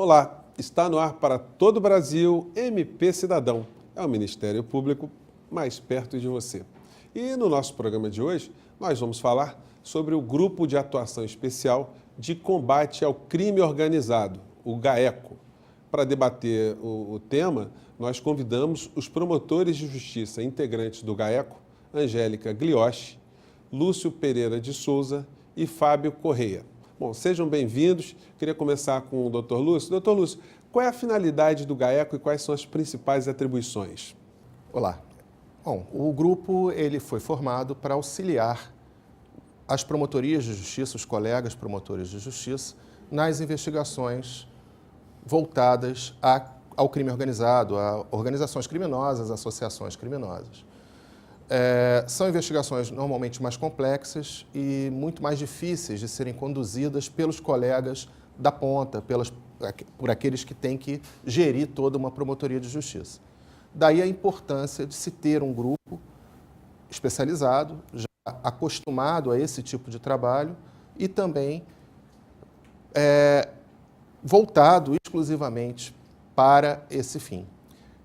Olá, está no ar para todo o Brasil, MP Cidadão. É o Ministério Público mais perto de você. E no nosso programa de hoje, nós vamos falar sobre o Grupo de Atuação Especial de Combate ao Crime Organizado, o GAECO. Para debater o tema, nós convidamos os promotores de justiça integrantes do GAECO, Angélica Glioshi, Lúcio Pereira de Souza e Fábio Correia. Bom, sejam bem-vindos. Queria começar com o Dr. Lúcio. Dr. Lúcio, qual é a finalidade do GAECO e quais são as principais atribuições? Olá. Bom, o grupo ele foi formado para auxiliar as promotorias de justiça, os colegas promotores de justiça, nas investigações voltadas ao crime organizado, a organizações criminosas, associações criminosas. São investigações normalmente mais complexas e muito mais difíceis de serem conduzidas pelos colegas da ponta, por aqueles que têm que gerir toda uma promotoria de justiça. Daí a importância de se ter um grupo especializado, já acostumado a esse tipo de trabalho e também voltado exclusivamente para esse fim.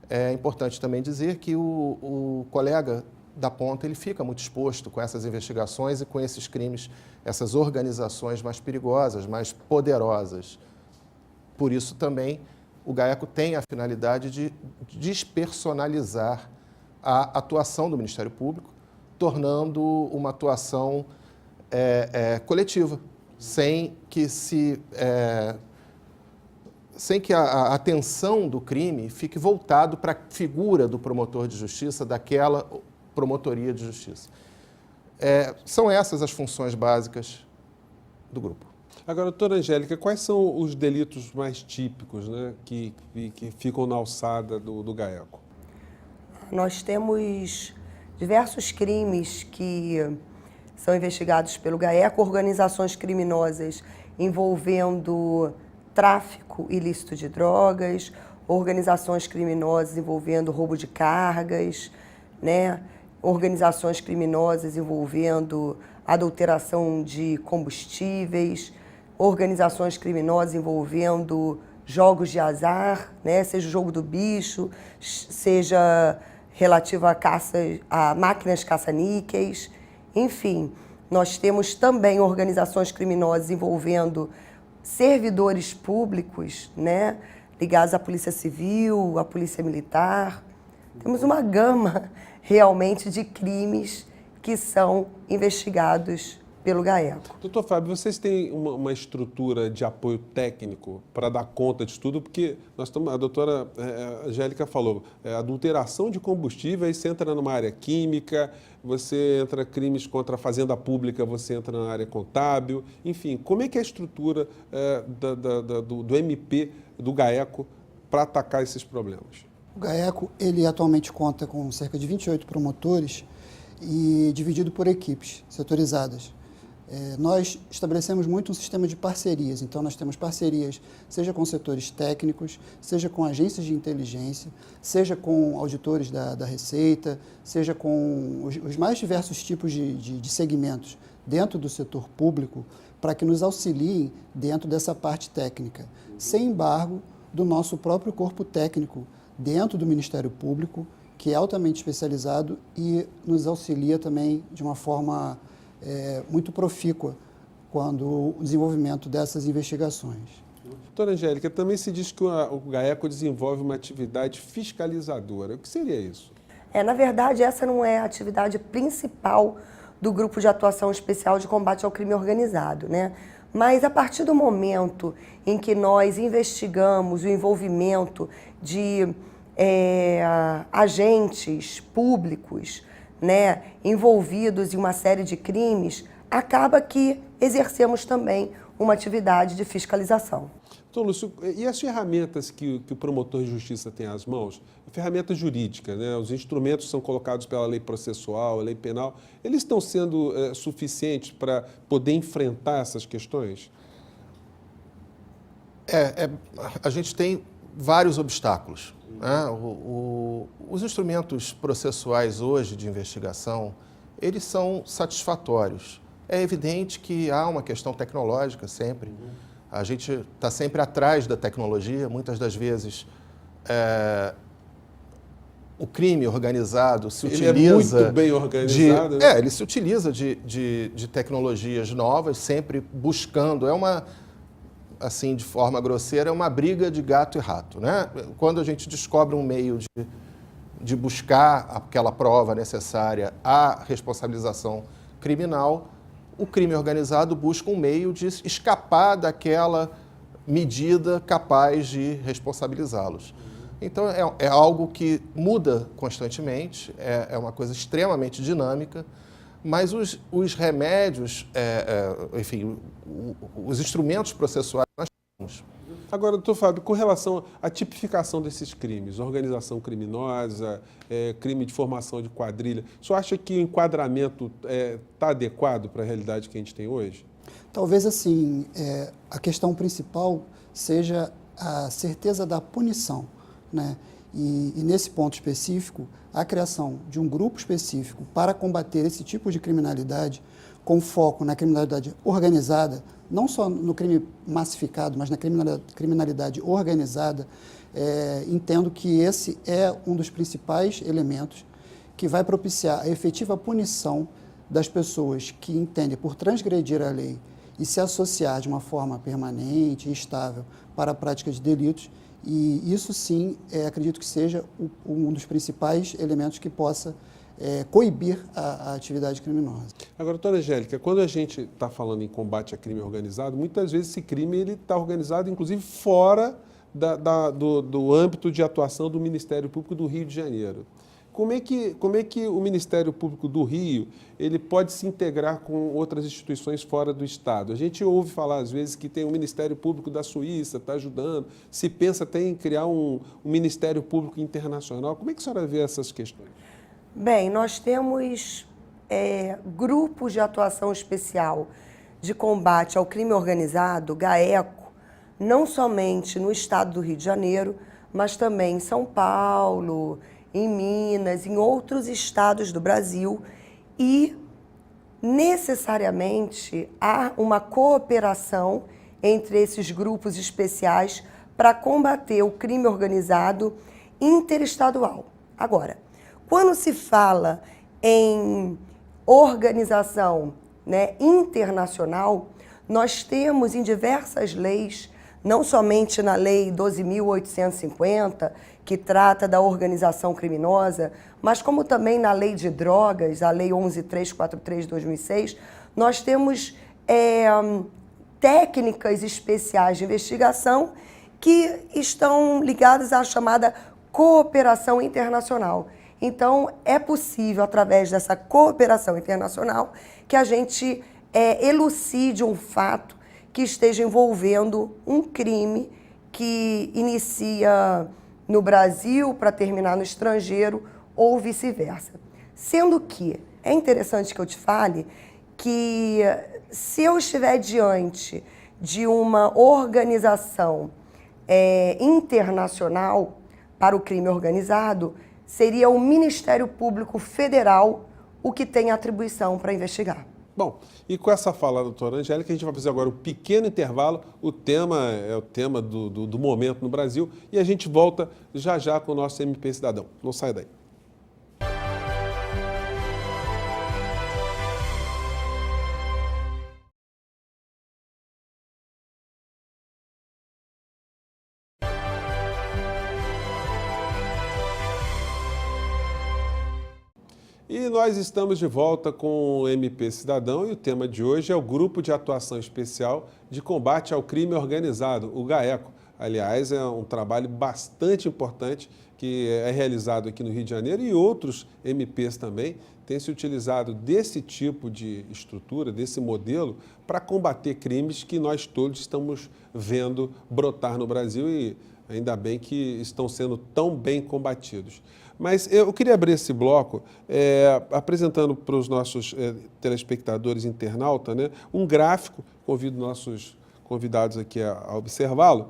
É importante também dizer que o colega da ponta ele fica muito exposto com essas investigações e com esses crimes, essas organizações mais perigosas, mais poderosas. Por isso também o GAECO tem a finalidade de despersonalizar a atuação do Ministério Público, tornando uma atuação coletiva, sem que a atenção do crime fique voltado para a figura do promotor de justiça, daquela promotoria de justiça. São essas as funções básicas do grupo. Agora, doutora Angélica, quais são os delitos mais típicos, né, que ficam na alçada do GAECO? Nós temos diversos crimes que são investigados pelo GAECO, organizações criminosas envolvendo tráfico ilícito de drogas, organizações criminosas envolvendo roubo de cargas, né? Organizações criminosas envolvendo adulteração de combustíveis, organizações criminosas envolvendo jogos de azar, né? Seja o jogo do bicho, seja relativo a máquinas caça-níqueis, enfim. Nós temos também organizações criminosas envolvendo servidores públicos, né, ligados à Polícia Civil, à Polícia Militar. Temos uma gama realmente de crimes que são investigados pelo GAECO. Doutor Fábio, vocês têm uma estrutura de apoio técnico para dar conta disso tudo? Porque a doutora Angélica falou, adulteração de combustível, aí você entra numa área química, você entra crimes contra a fazenda pública, você entra na área contábil, enfim, como é que é a estrutura do MP, do GAECO, para atacar esses problemas? O GAECO, ele atualmente conta com cerca de 28 promotores e dividido por equipes setorizadas. Nós estabelecemos muito um sistema de parcerias, então nós temos parcerias seja com setores técnicos, seja com agências de inteligência, seja com auditores da Receita, seja com os mais diversos tipos de segmentos dentro do setor público para que nos auxiliem dentro dessa parte técnica, sem embargo do nosso próprio corpo técnico dentro do Ministério Público, que é altamente especializado e nos auxilia também de uma forma muito profícua quando o desenvolvimento dessas investigações. Doutora Angélica, também se diz que o GAECO desenvolve uma atividade fiscalizadora. O que seria isso? Na verdade, essa não é a atividade principal do Grupo de Atuação Especial de Combate ao Crime Organizado, né? Mas a partir do momento em que nós investigamos o envolvimento de agentes públicos, né, envolvidos em uma série de crimes, acaba que exercemos também uma atividade de fiscalização. Então, Lúcio, e as ferramentas que o promotor de justiça tem às mãos? Ferramentas jurídicas, né? Os instrumentos são colocados pela lei processual, a lei penal, eles estão sendo suficientes para poder enfrentar essas questões? A gente tem vários obstáculos. Os instrumentos processuais hoje de investigação, eles são satisfatórios. É evidente que há uma questão tecnológica sempre, A gente está sempre atrás da tecnologia, muitas das vezes o crime organizado se utiliza... Ele é muito bem organizado. Ele se utiliza de tecnologias novas, sempre buscando. Assim, de forma grosseira, é uma briga de gato e rato, né? Quando a gente descobre um meio de buscar aquela prova necessária à responsabilização criminal, o crime organizado busca um meio de escapar daquela medida capaz de responsabilizá-los. Então, é algo que muda constantemente, é uma coisa extremamente dinâmica, mas os remédios, enfim, os instrumentos processuais nós temos. Agora, doutor Fábio, com relação à tipificação desses crimes, organização criminosa, crime de formação de quadrilha, o senhor acha que o enquadramento está adequado para a realidade que a gente tem hoje? Talvez, assim, a questão principal seja a certeza da punição, né? E nesse ponto específico, a criação de um grupo específico para combater esse tipo de criminalidade, com foco na criminalidade organizada, não só no crime massificado, mas na criminalidade organizada, entendo que esse é um dos principais elementos que vai propiciar a efetiva punição das pessoas que entendem por transgredir a lei e se associar de uma forma permanente e estável para a prática de delitos. E isso, sim, acredito que seja um dos principais elementos que possa coibir a atividade criminosa. Agora, doutora Angélica, quando a gente está falando em combate a crime organizado, muitas vezes esse crime está organizado, inclusive, fora do âmbito de atuação do Ministério Público do Rio de Janeiro. Como é que o Ministério Público do Rio ele pode se integrar com outras instituições fora do Estado? A gente ouve falar, às vezes, que tem o Ministério Público da Suíça, está ajudando, se pensa até em criar um Ministério Público internacional. Como é que a senhora vê essas questões? Bem, nós temos grupos de atuação especial de combate ao crime organizado, GAECO, não somente no estado do Rio de Janeiro, mas também em São Paulo, em Minas, em outros estados do Brasil, e necessariamente há uma cooperação entre esses grupos especiais para combater o crime organizado interestadual. Agora, quando se fala em organização, internacional, nós temos em diversas leis, não somente na Lei 12.850, que trata da organização criminosa, mas como também na Lei de Drogas, a Lei 11.343 de 2006, nós temos técnicas especiais de investigação que estão ligadas à chamada cooperação internacional. Então, é possível, através dessa cooperação internacional, que a gente elucide um fato que esteja envolvendo um crime que inicia no Brasil para terminar no estrangeiro ou vice-versa. Sendo que é interessante que eu te fale que se eu estiver diante de uma organização internacional para o crime organizado, seria o Ministério Público Federal o que tem atribuição para investigar. Bom, e com essa fala da doutora Angélica, a gente vai fazer agora um pequeno intervalo. O tema é o tema do momento no Brasil e a gente volta já já com o nosso MP Cidadão. Não sai daí. E nós estamos de volta com o MP Cidadão e o tema de hoje é o Grupo de Atuação Especial de Combate ao Crime Organizado, o GAECO. Aliás, é um trabalho bastante importante que é realizado aqui no Rio de Janeiro e outros MPs também têm se utilizado desse tipo de estrutura, desse modelo, para combater crimes que nós todos estamos vendo brotar no Brasil e ainda bem que estão sendo tão bem combatidos. Mas eu queria abrir esse bloco apresentando para os nossos telespectadores internautas, um gráfico, convido nossos convidados aqui a observá-lo,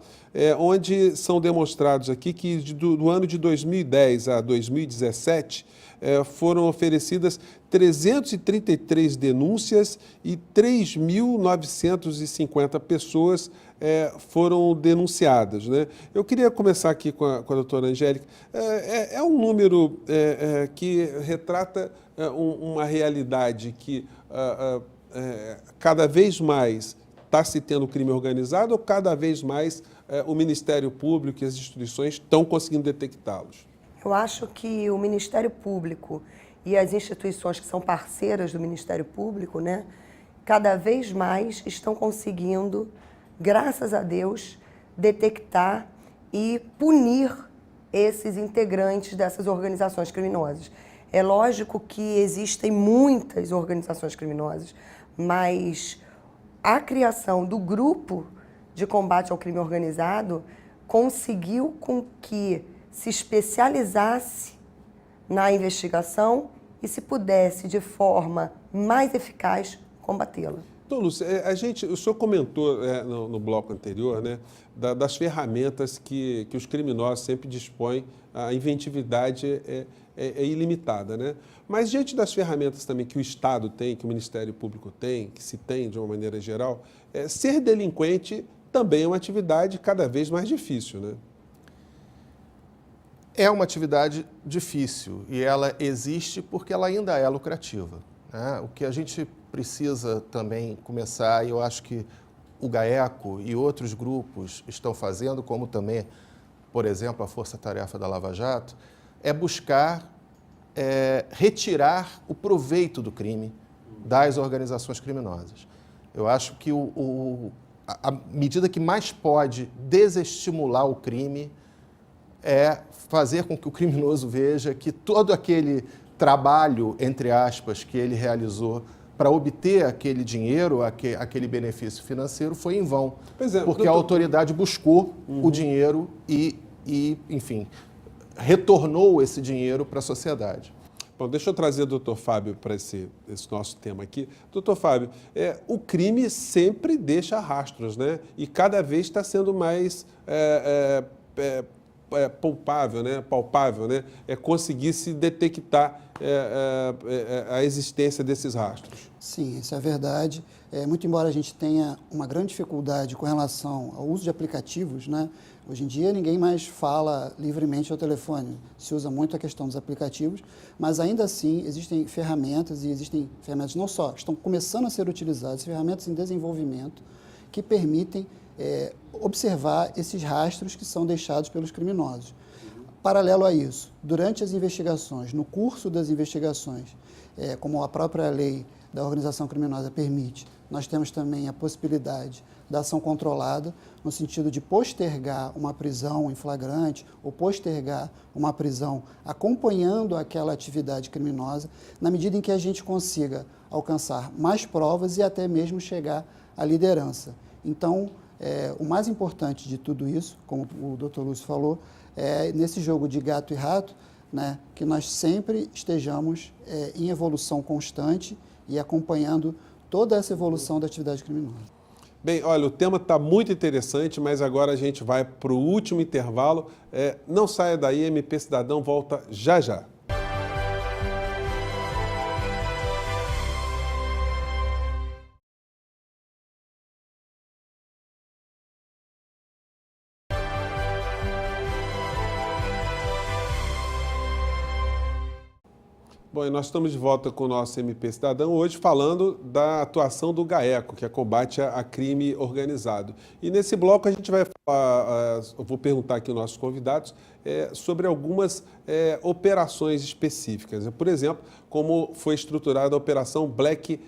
onde são demonstrados aqui que do ano de 2010 a 2017 foram oferecidas 333 denúncias e 3.950 pessoas foram denunciadas, né? Eu queria começar aqui com a doutora Angélica. É um número que retrata uma realidade que cada vez mais está se tendo crime organizado ou cada vez mais o Ministério Público e as instituições estão conseguindo detectá-los? Eu acho que o Ministério Público e as instituições que são parceiras do Ministério Público, né, cada vez mais estão conseguindo, graças a Deus, detectar e punir esses integrantes dessas organizações criminosas. É lógico que existem muitas organizações criminosas, mas a criação do grupo de combate ao crime organizado conseguiu com que se especializasse na investigação e se pudesse, de forma mais eficaz, combatê-la. Então, Lúcia, o senhor comentou no bloco anterior, né, das ferramentas que os criminosos sempre dispõem, a inventividade é ilimitada, né? Mas diante das ferramentas também que o Estado tem, que o Ministério Público tem, que se tem de uma maneira geral, ser delinquente também é uma atividade cada vez mais difícil, né? É uma atividade difícil e ela existe porque ela ainda é lucrativa, né? O que a gente precisa também começar, e eu acho que o GAECO e outros grupos estão fazendo, como também, por exemplo, a Força Tarefa da Lava Jato, é buscar retirar o proveito do crime das organizações criminosas. Eu acho que a medida que mais pode desestimular o crime é fazer com que o criminoso veja que todo aquele trabalho, entre aspas, que ele realizou para obter aquele dinheiro, aquele benefício financeiro, foi em vão. Pois é, porque a autoridade buscou o dinheiro e, enfim, retornou esse dinheiro para a sociedade. Bom, deixa eu trazer o doutor Fábio para esse nosso tema aqui. Doutor Fábio, o crime sempre deixa rastros, né? E cada vez está sendo mais palpável, né? Conseguir se detectar a existência desses rastros. Sim, isso é verdade. Muito embora a gente tenha uma grande dificuldade com relação ao uso de aplicativos, né? Hoje em dia ninguém mais fala livremente ao telefone, se usa muito a questão dos aplicativos, mas ainda assim existem ferramentas, e existem ferramentas não só, estão começando a ser utilizadas, ferramentas em desenvolvimento que permitem observar esses rastros que são deixados pelos criminosos. Paralelo a isso, durante as investigações, no curso das investigações, como a própria lei da organização criminosa permite, nós temos também a possibilidade da ação controlada, no sentido de postergar uma prisão em flagrante ou postergar uma prisão acompanhando aquela atividade criminosa, na medida em que a gente consiga alcançar mais provas e até mesmo chegar à liderança. Então, o mais importante de tudo isso, como o Dr. Lúcio falou, é nesse jogo de gato e rato, né, que nós sempre estejamos em evolução constante e acompanhando toda essa evolução da atividade criminosa. Bem, olha, o tema está muito interessante, mas agora a gente vai para o último intervalo. Não saia daí, MP Cidadão volta já já. Bom, e nós estamos de volta com o nosso MP Cidadão, hoje falando da atuação do GAECO, que é combate a crime organizado. E nesse bloco a gente vai falar, eu vou perguntar aqui aos nossos convidados, sobre algumas operações específicas. Por exemplo, como foi estruturada a Operação Black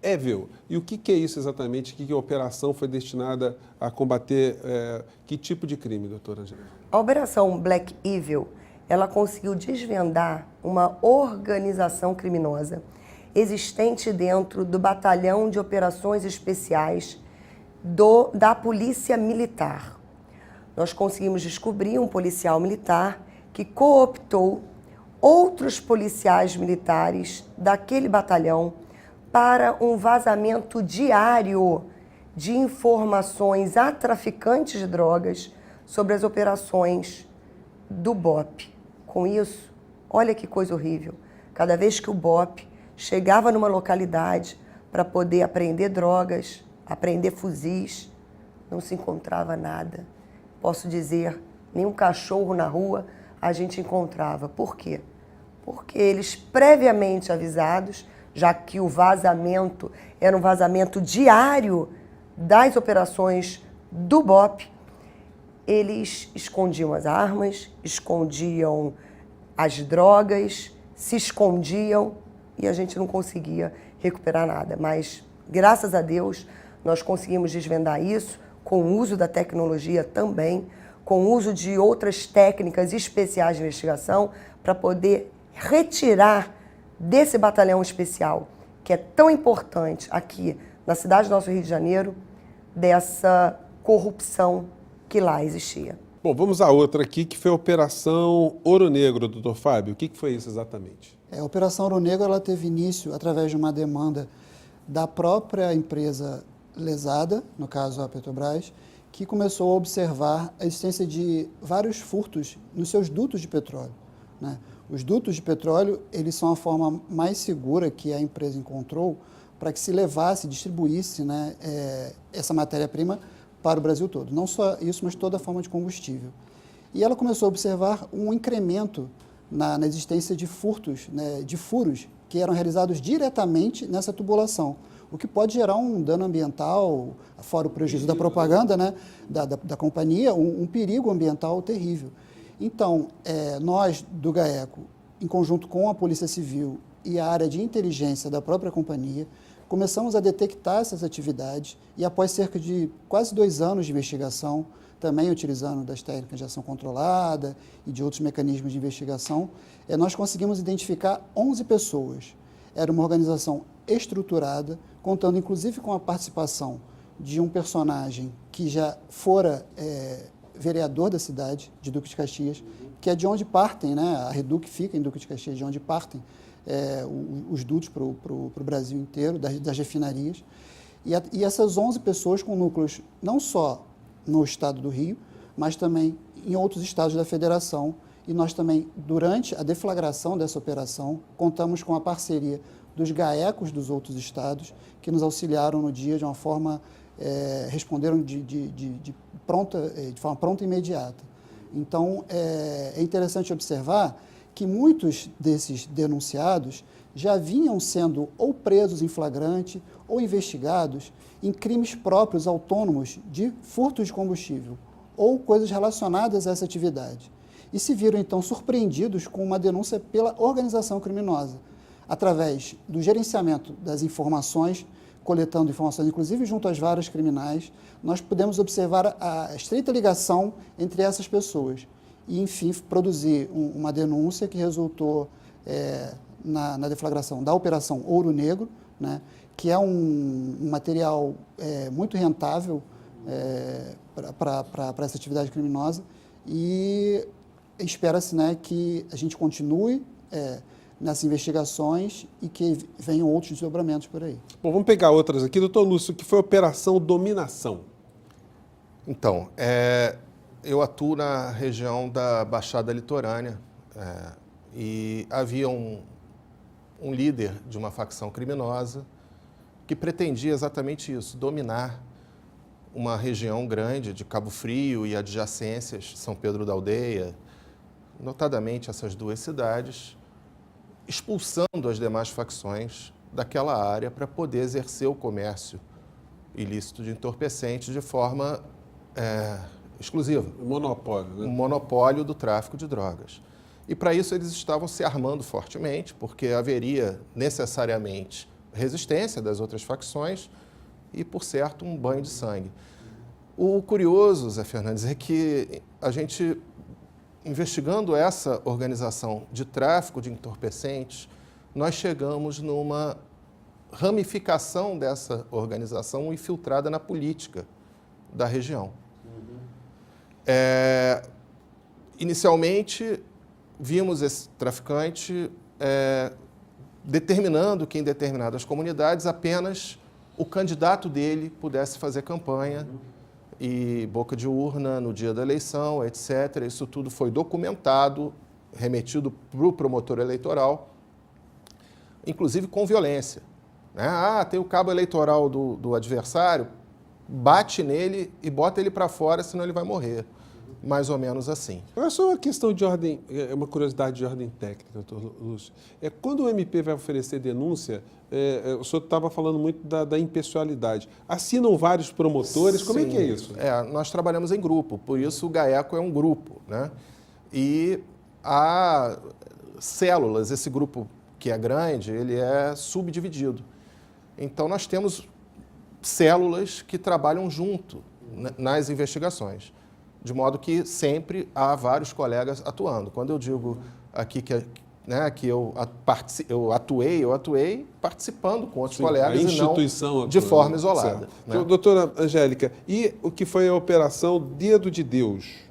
Evil. E o que é isso exatamente? Que a operação foi destinada a combater que tipo de crime, doutora Angélica? A Operação Black Evil, ela conseguiu desvendar uma organização criminosa existente dentro do Batalhão de Operações Especiais da Polícia Militar. Nós conseguimos descobrir um policial militar que cooptou outros policiais militares daquele batalhão para um vazamento diário de informações a traficantes de drogas sobre as operações do BOP. Com isso, olha que coisa horrível. Cada vez que o BOP chegava numa localidade para poder apreender drogas, apreender fuzis, não se encontrava nada. Posso dizer, nenhum cachorro na rua a gente encontrava. Por quê? Porque eles, previamente avisados, já que o vazamento era um vazamento diário das operações do BOPE, eles escondiam as armas, escondiam as drogas, se escondiam e a gente não conseguia recuperar nada. Mas, graças a Deus, nós conseguimos desvendar isso com o uso da tecnologia também, com o uso de outras técnicas especiais de investigação para poder retirar desse batalhão especial, que é tão importante aqui na cidade do nosso Rio de Janeiro, dessa corrupção que lá existia. Bom, vamos a outra aqui, que foi a Operação Ouro Negro, doutor Fábio. O que foi isso exatamente? A Operação Ouro Negro ela teve início através de uma demanda da própria empresa lesada, no caso a Petrobras, que começou a observar a existência de vários furtos nos seus dutos de petróleo, né? Os dutos de petróleo, eles são a forma mais segura que a empresa encontrou para que se levasse, distribuísse, né, essa matéria-prima para o Brasil todo. Não só isso, mas toda a forma de combustível. E ela começou a observar um incremento na existência de furtos, né, de furos, que eram realizados diretamente nessa tubulação, o que pode gerar um dano ambiental, fora o prejuízo da propaganda, né, da companhia, um perigo ambiental terrível. Então, nós do GAECO, em conjunto com a Polícia Civil e a área de inteligência da própria companhia, começamos a detectar essas atividades e, após cerca de quase 2 anos de investigação, também utilizando das técnicas de ação controlada e de outros mecanismos de investigação, nós conseguimos identificar 11 pessoas. Era uma organização estruturada, contando inclusive com a participação de um personagem que já fora vereador da cidade, de Duque de Caxias, que é de onde partem, né, a Reduc fica em Duque de Caxias, de onde partem os dutos para o Brasil inteiro, das refinarias. E essas 11 pessoas com núcleos não só no estado do Rio, mas também em outros estados da federação. E nós também, durante a deflagração dessa operação, contamos com a parceria dos GAECOs dos outros estados, que nos auxiliaram no dia de uma forma, responderam de forma pronta e imediata. Então, é interessante observar que muitos desses denunciados já vinham sendo ou presos em flagrante ou investigados em crimes próprios autônomos de furto de combustível ou coisas relacionadas a essa atividade. E se viram, então, surpreendidos com uma denúncia pela organização criminosa, através do gerenciamento das informações, coletando informações, inclusive junto às varas criminais, nós pudemos observar a estreita ligação entre essas pessoas e, enfim, produzir uma denúncia que resultou na deflagração da Operação Ouro Negro, né, que é um material muito rentável para essa atividade criminosa, e espera-se, né, que a gente continue nessas investigações e que venham outros desdobramentos por aí. Bom, vamos pegar outras aqui. Doutor Lúcio, que foi a Operação Dominação. Então, eu atuo na região da Baixada Litorânea e havia um líder de uma facção criminosa que pretendia exatamente isso, dominar uma região grande de Cabo Frio e adjacências, São Pedro da Aldeia, notadamente essas 2 cidades, expulsando as demais facções daquela área para poder exercer o comércio ilícito de entorpecentes de forma exclusiva. Monopólio, né? Um monopólio do tráfico de drogas. E para isso eles estavam se armando fortemente, porque haveria necessariamente resistência das outras facções e, por certo, um banho de sangue. O curioso, Zé Fernandes, é que a gente, investigando essa organização de tráfico de entorpecentes, nós chegamos numa ramificação dessa organização infiltrada na política da região. Inicialmente, vimos esse traficante determinando que em determinadas comunidades apenas o candidato dele pudesse fazer campanha e boca de urna no dia da eleição, etc. Isso tudo foi documentado, remetido para o promotor eleitoral, inclusive com violência, né? Tem o cabo eleitoral do adversário, bate nele e bota ele para fora, senão ele vai morrer. Mais ou menos assim. Agora, só uma questão de ordem, uma curiosidade de ordem técnica, doutor Lúcio. Quando o MP vai oferecer denúncia, o senhor estava falando muito da impessoalidade. Assinam vários promotores, como é que é isso? Nós trabalhamos em grupo, por isso o GAECO é um grupo, né? E há células, esse grupo que é grande, ele é subdividido. Então, nós temos células que trabalham junto nas investigações, de modo que sempre há vários colegas atuando. Quando eu digo aqui que eu atuei participando com outros colegas e não de forma isolada. Né? Doutora Angélica, e o que foi a Operação Dedo de Deus?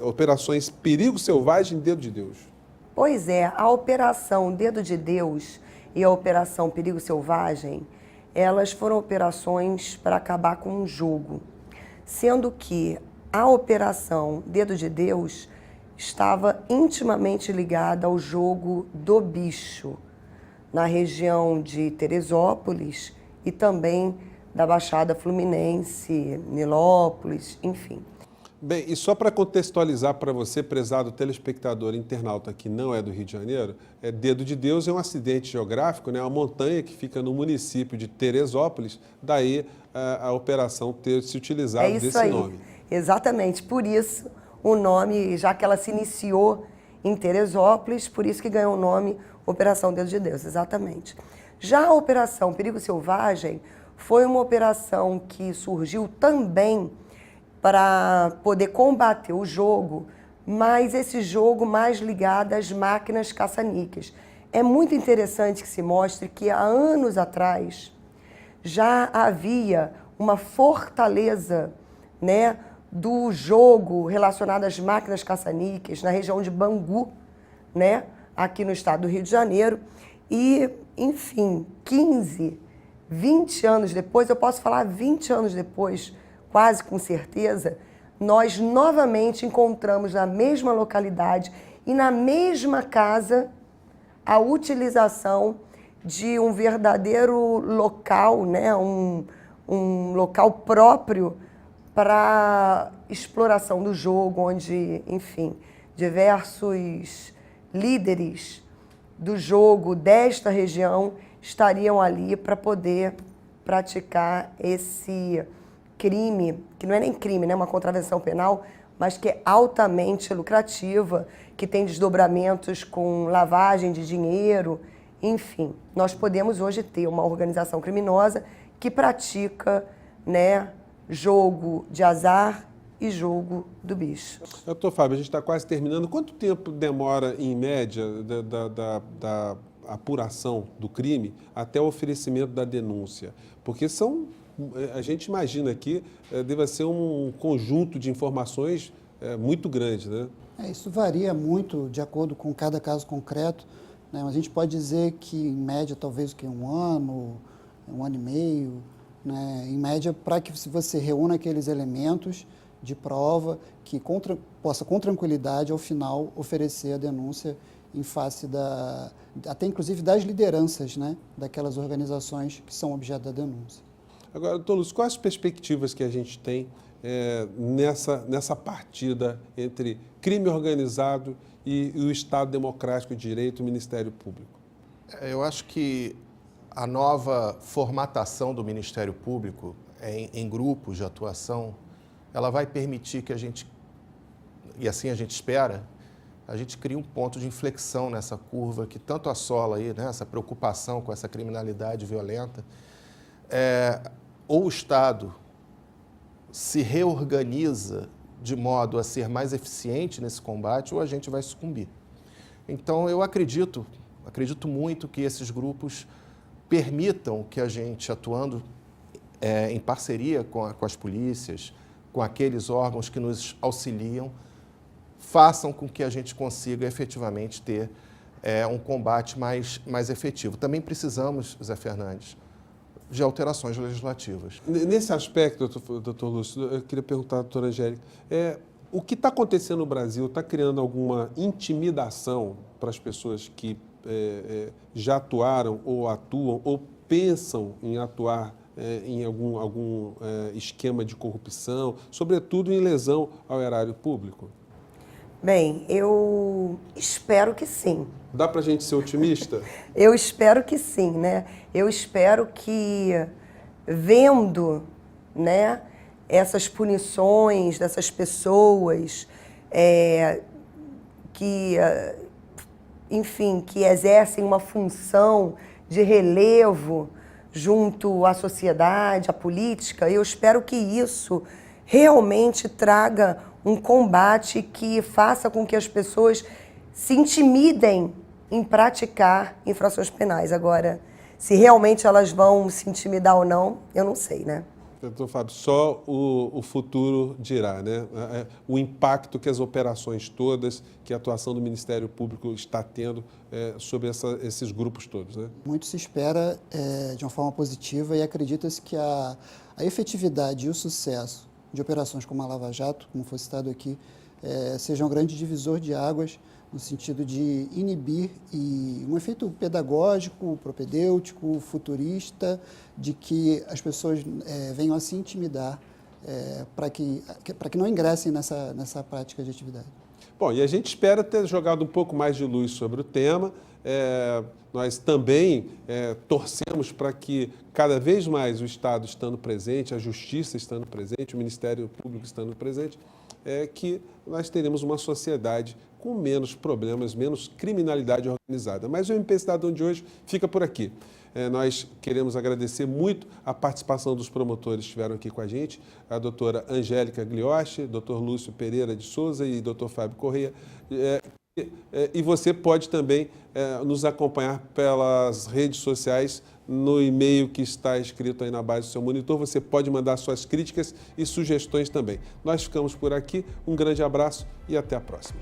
Operações Perigo Selvagem Dedo de Deus. Pois é, a Operação Dedo de Deus e a Operação Perigo Selvagem, elas foram operações para acabar com um jogo, sendo que a Operação Dedo de Deus estava intimamente ligada ao jogo do bicho, na região de Teresópolis e também da Baixada Fluminense, Nilópolis, enfim. Bem, e só para contextualizar para você, prezado telespectador internauta que não é do Rio de Janeiro, Dedo de Deus é um acidente geográfico, né? Uma montanha que fica no município de Teresópolis, daí a operação ter se utilizado desse nome. Exatamente, por isso o nome, já que ela se iniciou em Teresópolis, por isso que ganhou o nome Operação Dedo de Deus, exatamente. Já a Operação Perigo Selvagem foi uma operação que surgiu também para poder combater o jogo, mas esse jogo mais ligado às máquinas caça-níqueis. É muito interessante que se mostre que há anos atrás já havia uma fortaleza, né, do jogo relacionado às máquinas caça-níqueis na região de Bangu, né, aqui no estado do Rio de Janeiro. E, enfim, 15, 20 anos depois, eu posso falar 20 anos depois, quase com certeza, nós novamente encontramos na mesma localidade e na mesma casa a utilização de um verdadeiro local, né, um local próprio para exploração do jogo, onde, enfim, diversos líderes do jogo desta região estariam ali para poder praticar esse crime, que não é nem crime, né, uma contravenção penal, mas que é altamente lucrativa, que tem desdobramentos com lavagem de dinheiro, enfim. Nós podemos hoje ter uma organização criminosa que pratica, né, jogo de azar e jogo do bicho. Doutor Fábio, a gente está quase terminando. Quanto tempo demora, em média, da apuração do crime até o oferecimento da denúncia? Porque a gente imagina que deva ser um conjunto de informações muito grande, né? Isso varia muito de acordo com cada caso concreto, né? A gente pode dizer que, em média, talvez um ano e meio, né? Em média, para que você reúna aqueles elementos de prova que possa, com tranquilidade, ao final, oferecer a denúncia em face até inclusive das lideranças, né? Daquelas organizações que são objeto da denúncia. Agora, doutor Lúcio, quais as perspectivas que a gente tem nessa partida entre crime organizado e o Estado Democrático de Direito e o Ministério Público? Eu acho que a nova formatação do Ministério Público em grupos de atuação, ela vai permitir que a gente, e assim a gente espera, a gente crie um ponto de inflexão nessa curva que tanto assola aí, né, essa preocupação com essa criminalidade violenta. Ou o Estado se reorganiza de modo a ser mais eficiente nesse combate, ou a gente vai sucumbir. Então, eu acredito muito que esses grupos permitam que a gente, atuando em parceria com as polícias, com aqueles órgãos que nos auxiliam, façam com que a gente consiga efetivamente ter um combate mais efetivo. Também precisamos, Zé Fernandes, de alterações legislativas. Nesse aspecto, doutor Lúcio, eu queria perguntar à doutora Angélica, o que está acontecendo no Brasil está criando alguma intimidação para as pessoas que já atuaram ou atuam ou pensam em atuar em algum esquema de corrupção, sobretudo em lesão ao erário público? Bem, eu espero que sim. Dá para a gente ser otimista? Eu espero que sim, né? Eu espero que, vendo, né, essas punições dessas pessoas enfim, que exercem uma função de relevo junto à sociedade, à política, eu espero que isso realmente traga um combate que faça com que as pessoas se intimidem em praticar infrações penais. Agora, se realmente elas vão se intimidar ou não, eu não sei, né? Doutor Fábio, só o futuro dirá, né? O impacto que as operações todas, que a atuação do Ministério Público está tendo sobre esses grupos todos, né? Muito se espera de uma forma positiva e acredita-se que a efetividade e o sucesso de operações como a Lava Jato, como foi citado aqui, seja um grande divisor de águas no sentido de inibir um efeito pedagógico, propedêutico, futurista, de que as pessoas venham a se intimidar para que não ingressem nessa prática de atividade. Bom, e a gente espera ter jogado um pouco mais de luz sobre o tema. Nós também torcemos para que cada vez mais o Estado estando presente, a Justiça estando presente, o Ministério Público estando presente, que nós teremos uma sociedade com menos problemas, menos criminalidade organizada. Mas o MP Cidadão de hoje fica por aqui. Nós queremos agradecer muito a participação dos promotores que estiveram aqui com a gente, a doutora Angélica Gliotti, doutor Lúcio Pereira de Souza e doutor Fábio Corrêa. E você pode também nos acompanhar pelas redes sociais, no e-mail que está escrito aí na base do seu monitor. Você pode mandar suas críticas e sugestões também. Nós ficamos por aqui, um grande abraço e até a próxima.